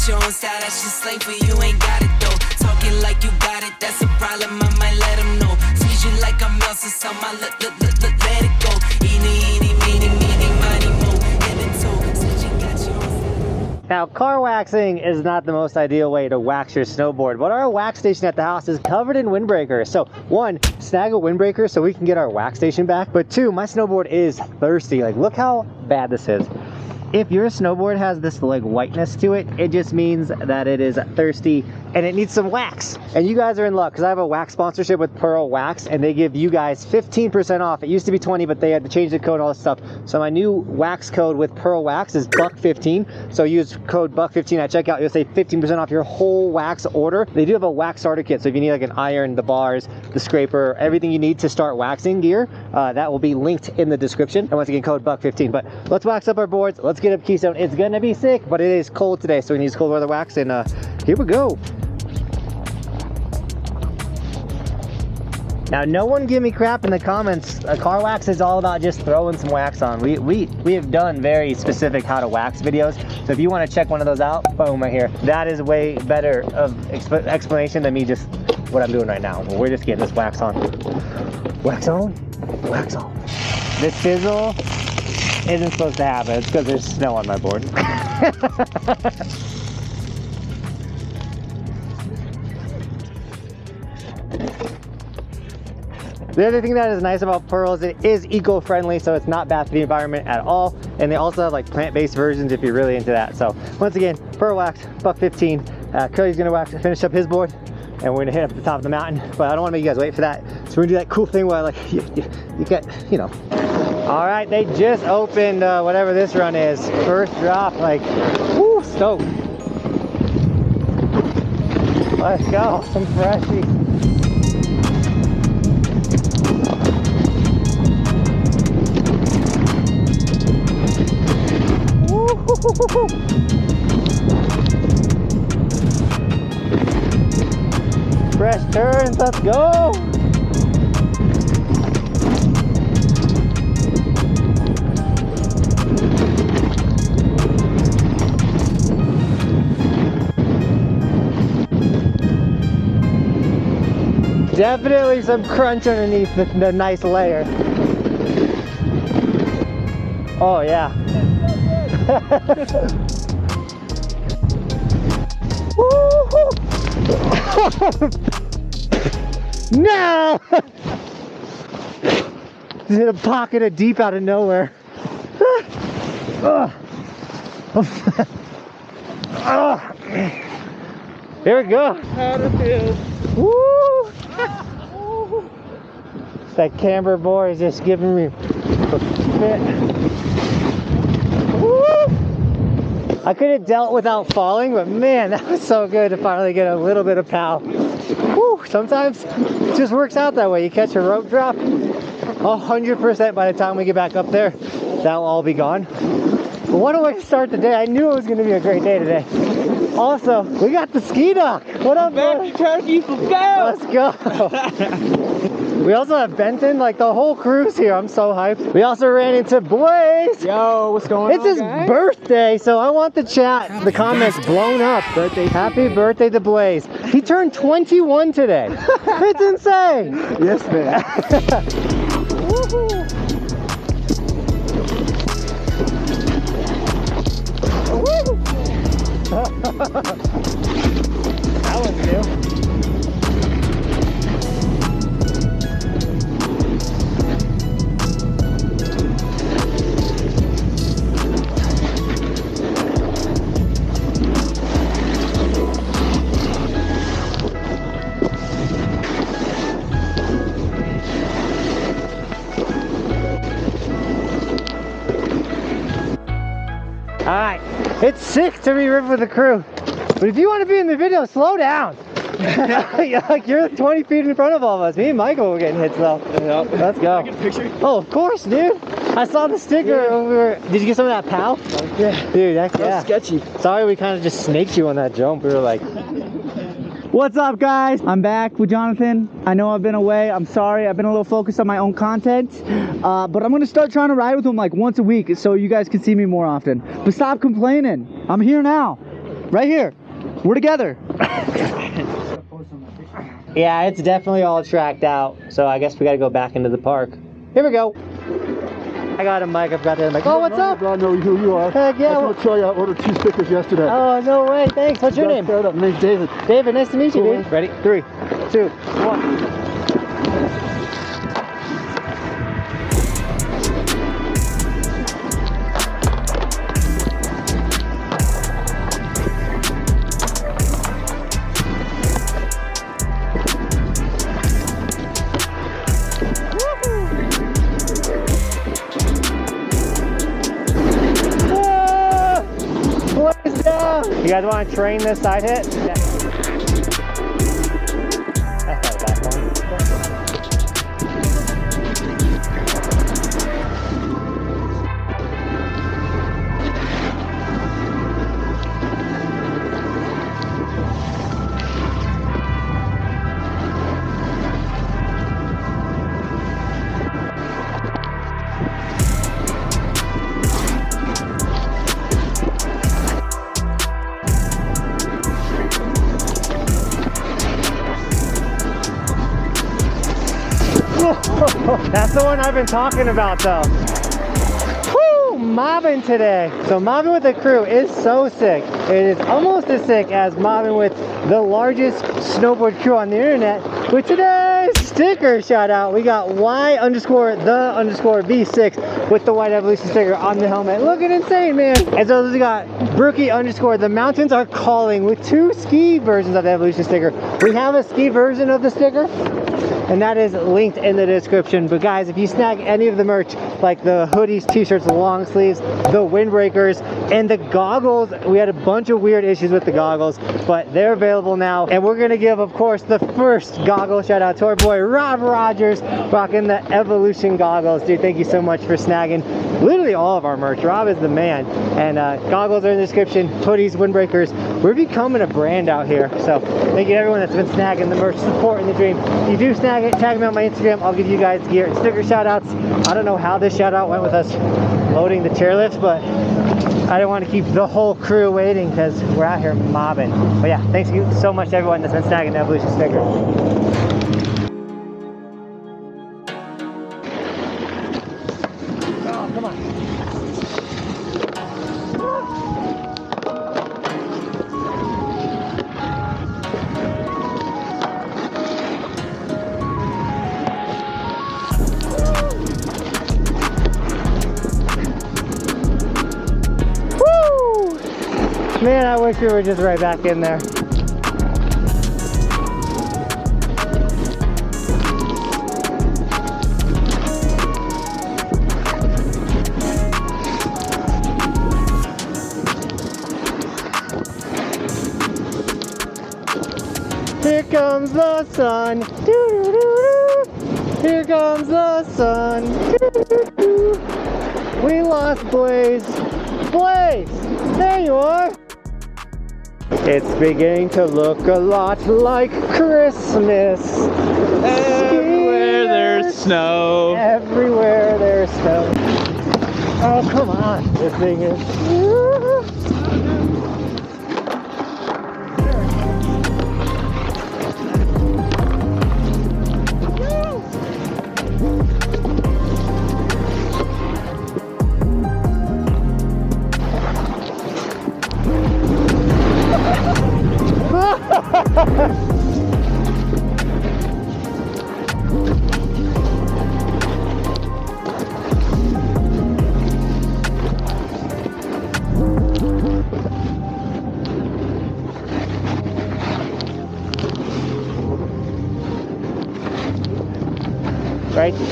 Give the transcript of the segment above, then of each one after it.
got your own style, that's just slang for you, ain't got it though. Talking like you got it, that's a problem, I might let them know. Squeeze you like I'm Elsa, so my let it go. Eeny, meeny, miny, mo. Head and toe, said you got your own style. Now, car waxing is not the most ideal way to wax your snowboard, but our wax station at the house is covered in windbreakers. So one, snag a windbreaker so we can get our wax station back. But two, my snowboard is thirsty. Like, look how bad this is. If your snowboard has this like whiteness to it, it just means that it is thirsty and it needs some wax. And you guys are in luck because I have a wax sponsorship with Pearl Wax and they give you guys 15% off. It used to be 20, but they had to change the code and all this stuff. So my new wax code with Pearl Wax is BUCK15. So use code BUCK15 at checkout. You'll save 15% off your whole wax order. They do have a wax starter kit. So if you need like an iron, the bars, the scraper, everything you need to start waxing gear, that will be linked in the description. And once again, code BUCK15. But let's wax up our boards. Let's get up Keystone. It's gonna be sick, but it is cold today, so we need cold weather wax, and here we go. Now, no one give me crap in the comments. Car wax is all about just throwing some wax on. We have done very specific how to wax videos, so if you want to check one of those out, boom, right here. That is way better of explanation than me just what I'm doing right now. We're just getting this wax on. Wax on, wax on. This sizzle isn't supposed to happen. It's because there's snow on my board. The other thing that is nice about Pearl is it is eco-friendly, so it's not bad for the environment at all. And they also have like plant-based versions if you're really into that. So once again, Pearl Wax, $1.15. Cody's gonna finish up his board, and we're gonna hit up the top of the mountain. But I don't want to make you guys wait for that. So we're gonna do that cool thing where like you get, you know. All right, they just opened whatever this run is. First drop, like, woo, stoked. Let's go, some freshies. Fresh turns, let's go. Definitely some crunch underneath the nice layer. Oh yeah. No! Just hit a pocket of deep out of nowhere. Here we go. Woo! That camber board is just giving me a fit. Woo! I could have dealt without falling, but man, that was so good to finally get a little bit of pow. Woo! Sometimes it just works out that way. You catch a rope drop, 100% by the time we get back up there, that'll all be gone. But what a way to start the day. I knew it was going to be a great day today. Also, we got the ski dock. What up, man? Turkey for bell. Let's go. We also have Benton, like the whole crew's here. I'm so hyped. We also ran into Blaze. Yo, what's going on? It's his birthday, so I want the chat, the comments blown up. Happy birthday to Blaze. He turned 21 today. It's insane. Yes, man. Woohoo. That one's new. All right, it's sick to be ripped with the crew, but if you want to be in the video, slow down. Like you're 20 feet in front of all of us. Me and Michael were getting hits though. Yep. Let's go. Can I get a picture? Oh, of course, dude. I saw the sticker over. Did you get some of that POW? Yeah. Dude, that was sketchy. Sorry, we kind of just snaked you on that jump. We were like. What's up, guys? I'm back with Jonathan. I know I've been away. I'm sorry. I've been a little focused on my own content. But I'm going to start trying to ride with him like once a week so you guys can see me more often. But stop complaining. I'm here now. Right here. We're together. Yeah, it's definitely all tracked out. So I guess we gotta go back into the park. Here we go. I got a mic. I forgot the mic. Oh, what's up? I know who you are. Heck yeah. I was going to tell you I ordered 2 stickers yesterday. Oh, no way. Thanks. What's your name? My name's David. David, nice to meet you, Cool, dude. man. Ready? 3, 2, 1. You guys want to train this side hit? Yeah. That's not a bad one. That's the one I've been talking about though. Woo! Mobbing today. So mobbing with the crew is so sick. It is almost as sick as mobbing with the largest snowboard crew on the internet. With today's sticker shout out, we got Y_the_V6 with the White Evolution sticker on the helmet. Looking insane, man. And so we got Brookie_the Mountains Are Calling with 2 ski versions of the Evolution sticker. We have a ski version of the sticker, and that is linked in the description. But guys, if you snag any of the merch, like the hoodies, t-shirts, the long sleeves, the windbreakers, and the goggles, we had a bunch of weird issues with the goggles, but they're available now. And we're gonna give, of course, the first goggle shout out to our boy Rob Rogers, rocking the Evolution goggles. Dude, thank you so much for snagging literally all of our merch. Rob is the man. And goggles are in the description, hoodies, windbreakers. We're becoming a brand out here. So thank you to everyone that's been snagging the merch, supporting the dream. If you do snag it, tag me on my Instagram. I'll give you guys gear and sticker shout outs. I don't know how this shout out went with us loading the chairlifts, but I didn't want to keep the whole crew waiting because we're out here mobbing. But yeah, thanks you so much to everyone that's been snagging the Evolution sticker. Oh, come on. Man, I wish we were just right back in there. Here comes the sun. Doo-doo-doo-doo. Here comes the sun. Doo-doo-doo-doo. We lost Blaze. Blaze! There you are! It's beginning to look a lot like Christmas. Everywhere there's snow. Everywhere there's snow. Oh, come on. This thing is...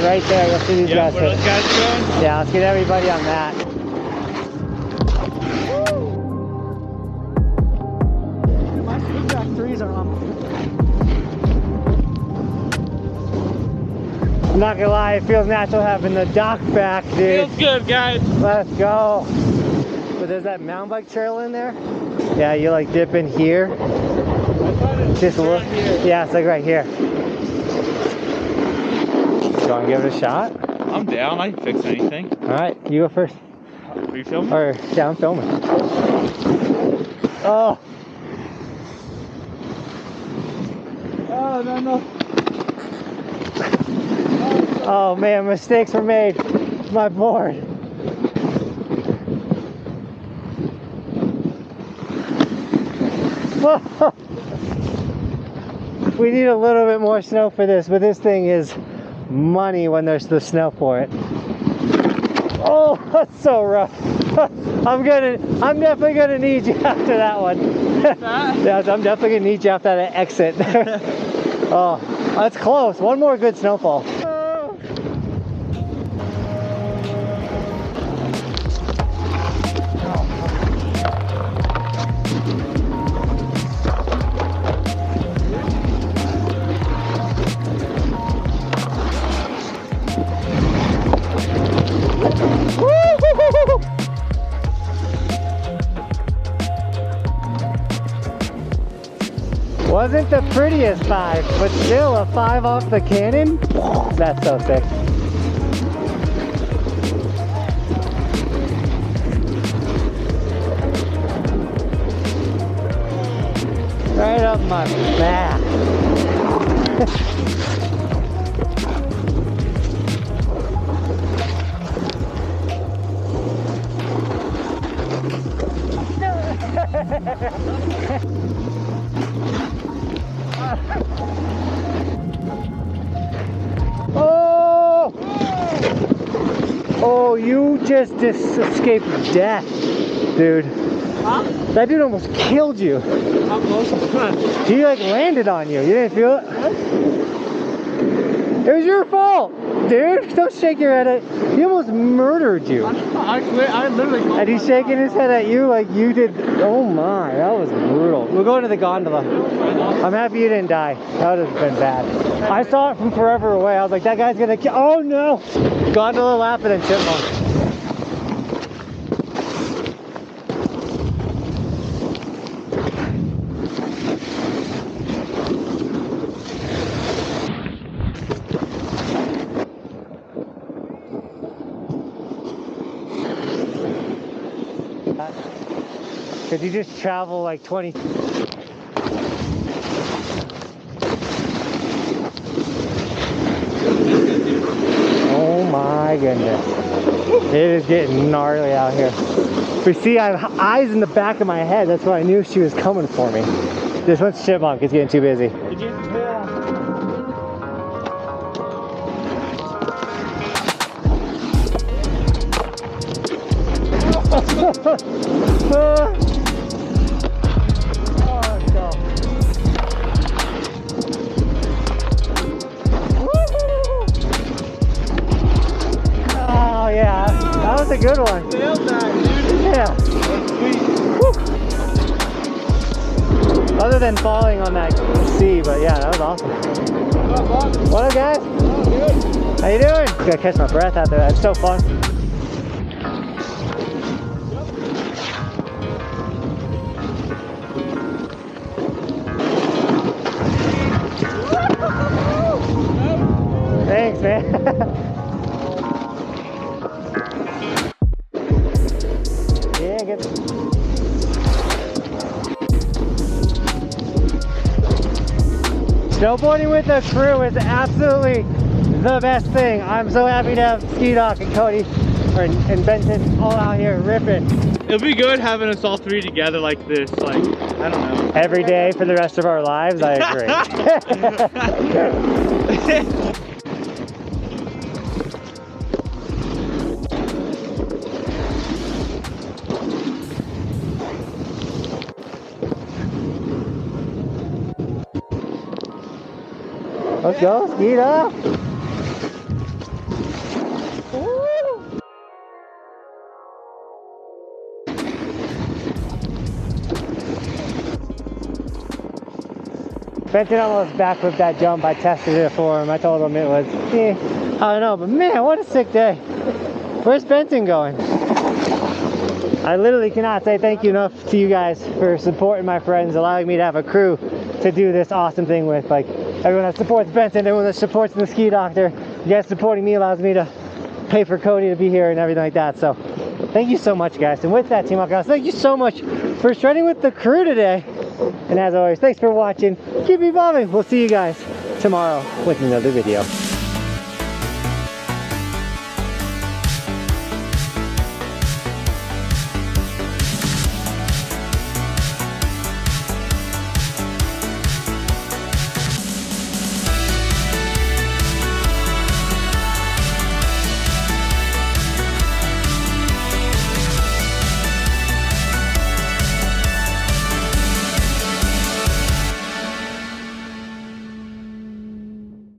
Right there, you'll see these guys. Where those guys going? Yeah, let's get everybody on that. My feedback 3s are on. I'm not gonna lie, it feels natural having the dock back, dude. Feels good, guys. Let's go. But there's that mountain bike trail in there. Yeah, you like dip in here. Just look. Yeah, it's like right here. You want to give it a shot? I'm down. I can fix anything. All right, you go first. Are you filming? Or, yeah, I'm filming. Oh. Oh, no. Oh man, mistakes were made. My board. Whoa. We need a little bit more snow for this, but this thing is money when there's the snow for it. Oh, that's so rough. I'm definitely gonna need you after that one. Yeah, I'm definitely gonna need you after that exit. Oh, that's close. One more good snowfall. Wasn't the prettiest 5, but still a 5 off the cannon. That's so sick. Right up my back. Oh! Oh, you just escaped death, dude. Huh? That dude almost killed you. How close was that? He like landed on you. You didn't feel it? It was your fault, dude. Don't shake your head at. He almost murdered you. I literally. And he's shaking his head at you like you did. Oh my, that was brutal. We'll go to the gondola. I'm happy you didn't die. That would have been bad. I saw it from forever away. I was like, that guy's gonna kill. Oh no! Gondola lap and then chipmunk. Could you just travel like 20? Oh my goodness. It is getting gnarly out here. But see, I have eyes in the back of my head. That's why I knew she was coming for me. This one's chipmunk. It's getting too busy. Did you? Oh yeah, that was a good one. Nailed that, dude. Yeah. Woo. Other than falling on that sea, but yeah, that was awesome. What up, guys? How you doing? Gotta catch my breath out there. That's so fun. Thanks, man. Yeah, get. Snowboarding with a crew is absolutely the best thing. I'm so happy to have Ski Doc and Cody and Benton all out here ripping. It'll be good having us all three together like this, like, I don't know. Every day for the rest of our lives, I agree. Let's go, ski it up. Benton almost backflipped that jump. I tested it for him. I told him it was, I don't know, but man, what a sick day. Where's Benton going? I literally cannot say thank you enough to you guys for supporting my friends, allowing me to have a crew to do this awesome thing with. Like, everyone that supports Benton, everyone that supports the Ski Doctor, you guys supporting me allows me to pay for Cody to be here and everything like that. So Thank you so much, guys. And with that, Team Buckhouse, thank you so much for shredding with the crew today. And as always, thanks for watching. Keep evolving. We'll see you guys tomorrow with another video.